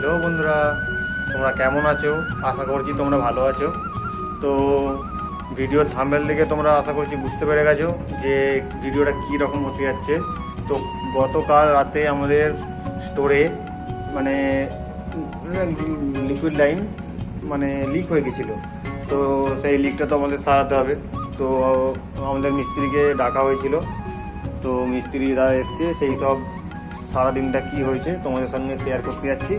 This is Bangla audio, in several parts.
হ্যালো বন্ধুরা, তোমরা কেমন আছো? আশা করছি তোমরা ভালো আছো। তো ভিডিওর থাম্বনেল দেখে তোমরা আশা করছি বুঝতে পেরে গেছো যে ভিডিওটা কী রকম হতে যাচ্ছে। তো গতকাল রাতে আমাদের স্টোরে মানে লিকুইড লাইন মানে লিক হয়ে গেছিলো। তো সেই লিকটা তো আমাদের সারাতে হবে। তো আমাদের মিস্ত্রিকে ডাকা হয়েছিল। তো মিস্ত্রি দাদা এসছে, সেই সব সারাদিনটা কী হয়েছে তোমাদের সঙ্গে শেয়ার করতে যাচ্ছি।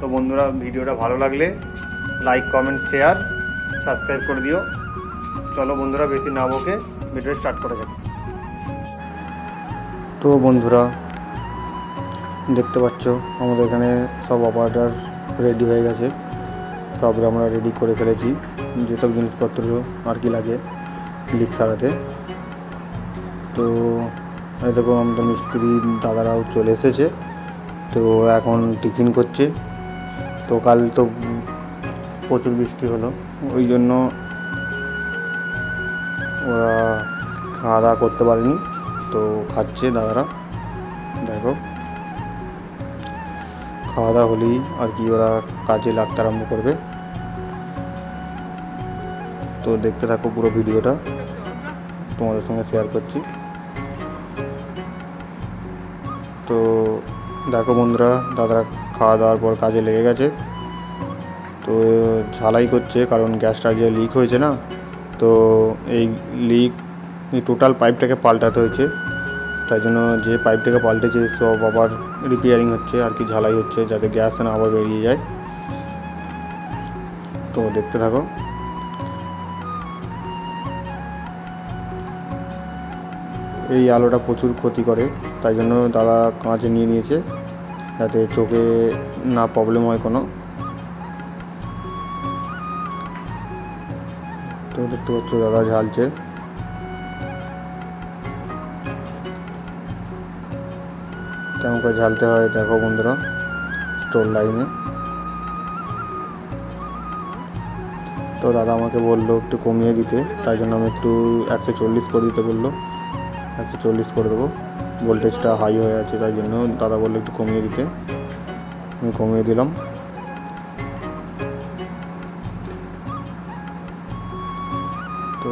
তো বন্ধুরা, ভিডিওটা ভালো লাগলে লাইক, কমেন্ট, শেয়ার, সাবস্ক্রাইব করে দিও। চলো বন্ধুরা, বেশি না বকে ভিডিও স্টার্ট করা যাবে। তো বন্ধুরা, দেখতে পাচ্ছ আমাদের এখানে সব অপারেটর রেডি হয়ে গেছে। তারপরে আমরা রেডি করে ফেলেছি যেসব জিনিসপত্র আর কি লাগে লিক সারাতে। তো এই দেখো আমাদের মিস্ত্রি দাদারাও চলে এসেছে। তো এখন টিফিন করছে। তো কাল তো প্রচুর বৃষ্টি হলো, ওই জন্য ওরা খাওয়া দাওয়া করতে পারেনি। তো খাচ্ছে দাদারা, দেখো খাওয়া দাওয়া হলেই আর কি ওরা কাজে লাগতে আরম্ভ করবে। তো দেখতে থাকো পুরো ভিডিওটা, তোমাদের সঙ্গে শেয়ার করছি। তো দেখো বন্ধুরা, দাদারা খাওয়া দাওয়ার পর কাজে লেগে গেছে। তো ঝালাই করছে, কারণ গ্যাসটা যে লিক হয়েছে না, তো এই টোটাল পাইপটাকে পাল্টাতে হয়েছে। তাই জন্য যে পাইপটাকে পাল্টেছে সব আবার রিপেয়ারিং হচ্ছে আর কি, ঝালাই হচ্ছে যাতে গ্যাস না আবার বেরিয়ে যায়। তো দেখতে থাকো। এই আলোটা প্রচুর ক্ষতি করে, তাই জন্য দাদা কাঁচে নিয়ে নিয়েছে যাতে চোখে না প্রবলেম হয় কোনো। তো দেখতে পাচ্ছ দাদা ঝালছে। কেমন করে ঝালতে হয় দেখো বন্ধুরা স্টোর লাইনে। তো দাদা আমাকে বললো একটু কমিয়ে দিতে, তাই জন্য আমি একটু 140 করে দিতে বললো। 140 করে দেবো, ভোল্টেজটা হাই হয়ে আছে, তাই জন্য দাদা বললো একটু কমিয়ে দিতে। আমি কমিয়ে দিলাম। তো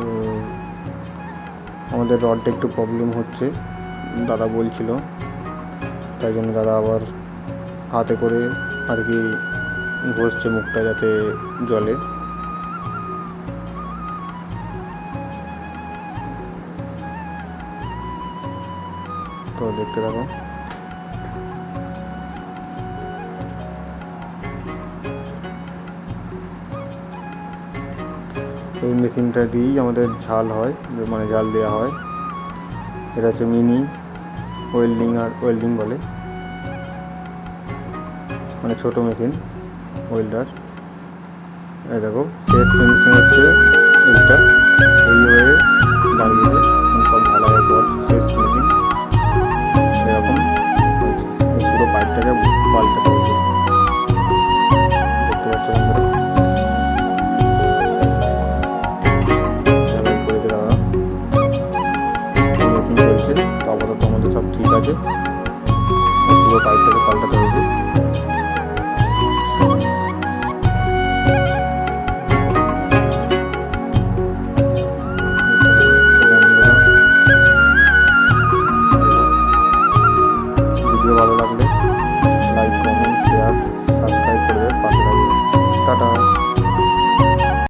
আমাদের রডটা একটু প্রবলেম হচ্ছে দাদা বলছিল, তাই জন্য দাদা আবার হাতে করে আর কি ঘষছে মুখটা যাতে জলে। তো দেখতে থাকো। এই মেশিনটা দিয়েই আমাদের ঝাল হয়, মানে জাল দেওয়া হয়। এটা হচ্ছে মিনি ওয়েল্ডিং বলে, মানে ছোটো মেশিন ওয়েল্ডার। এই দেখো শেষ ফিনিশিং হচ্ছে এইটা, এইভাবে দাঁড়িয়েছে সব ঢালাইয়ের পর শেষ ফিনিশিং এরকম হয়েছে। পুরো পাইপটাকে পাল্টাতে হয়েছে, দেখতে পাচ্ছ বন্ধুরা। ঝালাই করেছে দাদা, মেশিন চলছে। তো আপাতত আমাদের সব ঠিক আছে, পুরো পাইপটাকে পাল্টাতে হয়েছে। ভিডিও ভালো লাগলে লাইক, কমেন্ট, শেয়ার, সাবস্ক্রাইব করে পাশে থাকবে। টাটা।